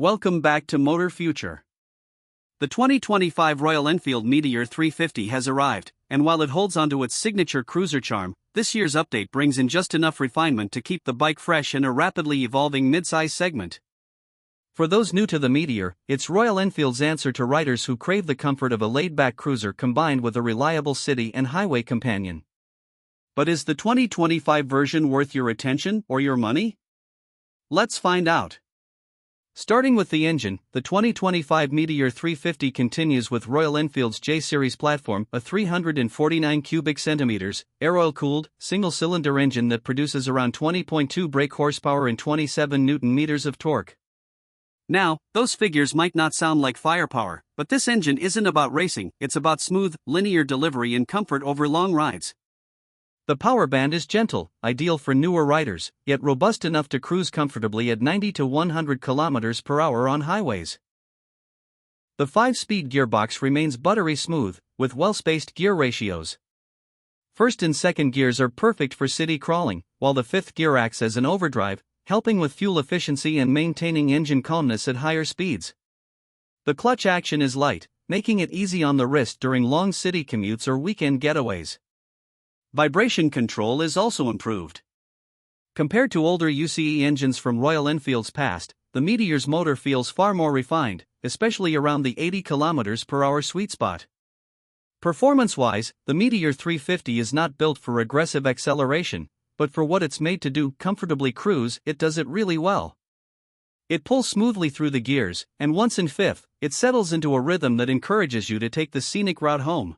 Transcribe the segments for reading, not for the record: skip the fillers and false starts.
Welcome back to Motor Future. The 2025 Royal Enfield Meteor 350 has arrived, and while it holds onto its signature cruiser charm, this year's update brings in just enough refinement to keep the bike fresh in a rapidly evolving midsize segment. For those new to the Meteor, it's Royal Enfield's answer to riders who crave the comfort of a laid-back cruiser combined with a reliable city and highway companion. But is the 2025 version worth your attention or your money? Let's find out. Starting with the engine, the 2025 Meteor 350 continues with Royal Enfield's J-Series platform, a 349 cubic centimeters, air-oil-cooled, single-cylinder engine that produces around 20.2 brake horsepower and 27 Nm of torque. Now, those figures might not sound like firepower, but this engine isn't about racing, it's about smooth, linear delivery and comfort over long rides. The power band is gentle, ideal for newer riders, yet robust enough to cruise comfortably at 90 to 100 km/h on highways. The 5-speed gearbox remains buttery smooth, with well-spaced gear ratios. First and second gears are perfect for city crawling, while the fifth gear acts as an overdrive, helping with fuel efficiency and maintaining engine calmness at higher speeds. The clutch action is light, making it easy on the wrist during long city commutes or weekend getaways. Vibration control is also improved. Compared to older UCE engines from Royal Enfield's past, the Meteor's motor feels far more refined, especially around the 80 km/h sweet spot. Performance-wise, the Meteor 350 is not built for aggressive acceleration, but for what it's made to do, comfortably cruise, it does it really well. It pulls smoothly through the gears, and once in fifth, it settles into a rhythm that encourages you to take the scenic route home.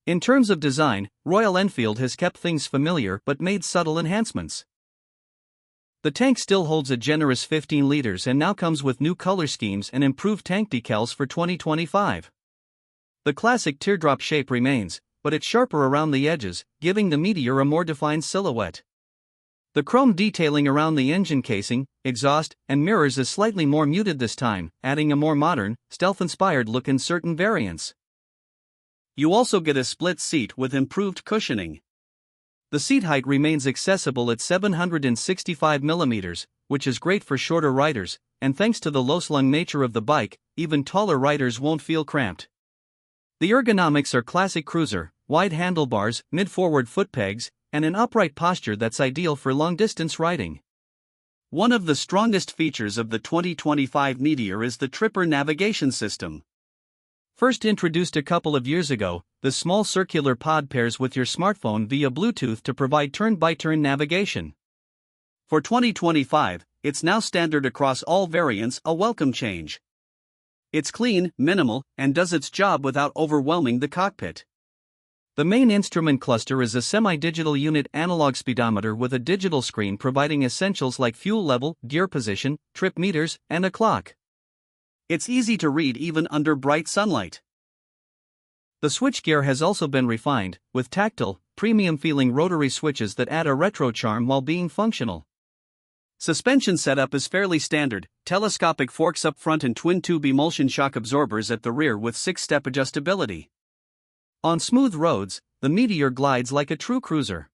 In terms of design, Royal Enfield has kept things familiar but made subtle enhancements. The tank still holds a generous 15 liters and now comes with new color schemes and improved tank decals for 2025. The classic teardrop shape remains, but it's sharper around the edges, giving the Meteor a more defined silhouette. The chrome detailing around the engine casing, exhaust, and mirrors is slightly more muted this time, adding a more modern, stealth-inspired look in certain variants. You also get a split seat with improved cushioning. The seat height remains accessible at 765 mm, which is great for shorter riders, and thanks to the low-slung nature of the bike, even taller riders won't feel cramped. The ergonomics are classic cruiser, wide handlebars, mid-forward foot pegs, and an upright posture that's ideal for long-distance riding. One of the strongest features of the 2025 Meteor is the Tripper navigation system. First introduced a couple of years ago, the small circular pod pairs with your smartphone via Bluetooth to provide turn-by-turn navigation. For 2025, it's now standard across all variants, a welcome change. It's clean, minimal, and does its job without overwhelming the cockpit. The main instrument cluster is a semi-digital unit analog speedometer with a digital screen providing essentials like fuel level, gear position, trip meters, and a clock. It's easy to read even under bright sunlight. The switchgear has also been refined, with tactile, premium-feeling rotary switches that add a retro charm while being functional. Suspension setup is fairly standard, telescopic forks up front and twin-tube emulsion shock absorbers at the rear with 6-step adjustability. On smooth roads, the Meteor glides like a true cruiser.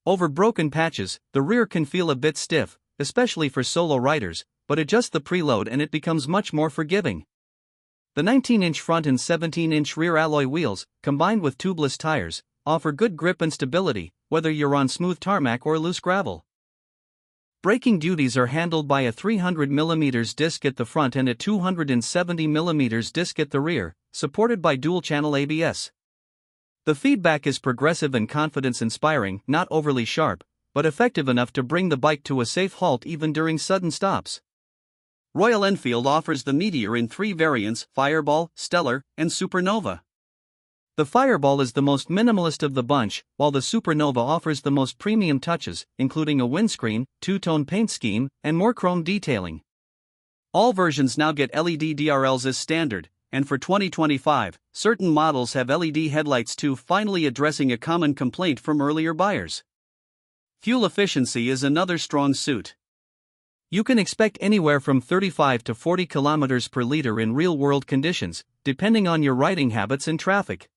Over broken patches, the rear can feel a bit stiff, especially for solo riders, but adjust the preload and it becomes much more forgiving. The 19-inch front and 17-inch rear alloy wheels, combined with tubeless tires, offer good grip and stability, whether you're on smooth tarmac or loose gravel. Braking duties are handled by a 300 mm disc at the front and a 270 mm disc at the rear, supported by dual-channel ABS. The feedback is progressive and confidence-inspiring, not overly sharp, but effective enough to bring the bike to a safe halt even during sudden stops. Royal Enfield offers the Meteor in 3 variants: Fireball, Stellar, and Supernova. The Fireball is the most minimalist of the bunch, while the Supernova offers the most premium touches, including a windscreen, 2-tone paint scheme, and more chrome detailing. All versions now get LED DRLs as standard, and for 2025, certain models have LED headlights too, finally addressing a common complaint from earlier buyers. Fuel efficiency is another strong suit. You can expect anywhere from 35 to 40 km per liter in real-world conditions, depending on your riding habits and traffic.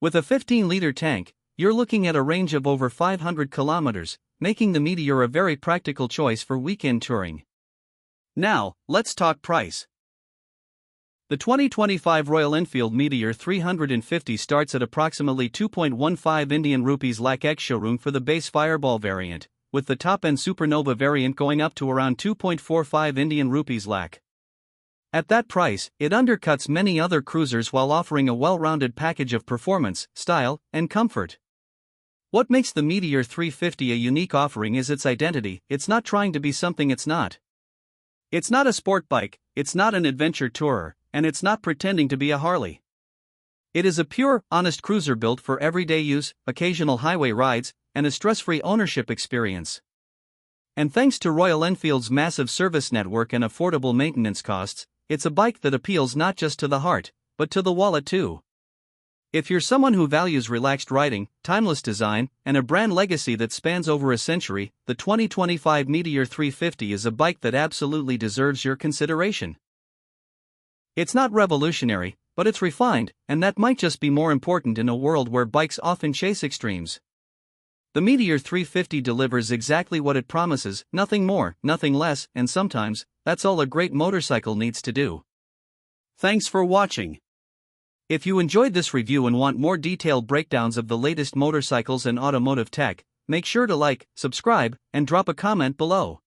With a 15-liter tank, you're looking at a range of over 500 km, making the Meteor a very practical choice for weekend touring. Now, let's talk price. The 2025 Royal Enfield Meteor 350 starts at approximately 2.15 Indian rupees lakh ex-showroom for the base Fireball variant, with the top-end Supernova variant going up to around 2.45 Indian rupees lakh. At that price, it undercuts many other cruisers while offering a well-rounded package of performance, style, and comfort. What makes the Meteor 350 a unique offering is its identity. It's not trying to be something it's not. It's not a sport bike, it's not an adventure tourer, and it's not pretending to be a Harley. It is a pure, honest cruiser built for everyday use, occasional highway rides, and a stress-free ownership experience. And thanks to Royal Enfield's massive service network and affordable maintenance costs, it's a bike that appeals not just to the heart, but to the wallet too. If you're someone who values relaxed riding, timeless design, and a brand legacy that spans over a century, the 2025 Meteor 350 is a bike that absolutely deserves your consideration. It's not revolutionary, but it's refined, and that might just be more important in a world where bikes often chase extremes. The Meteor 350 delivers exactly what it promises, nothing more, nothing less, and sometimes, that's all a great motorcycle needs to do. Thanks for watching. If you enjoyed this review and want more detailed breakdowns of the latest motorcycles and automotive tech, make sure to like, subscribe, and drop a comment below.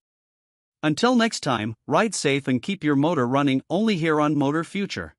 Until next time, ride safe and keep your motor running only here on Motor Future.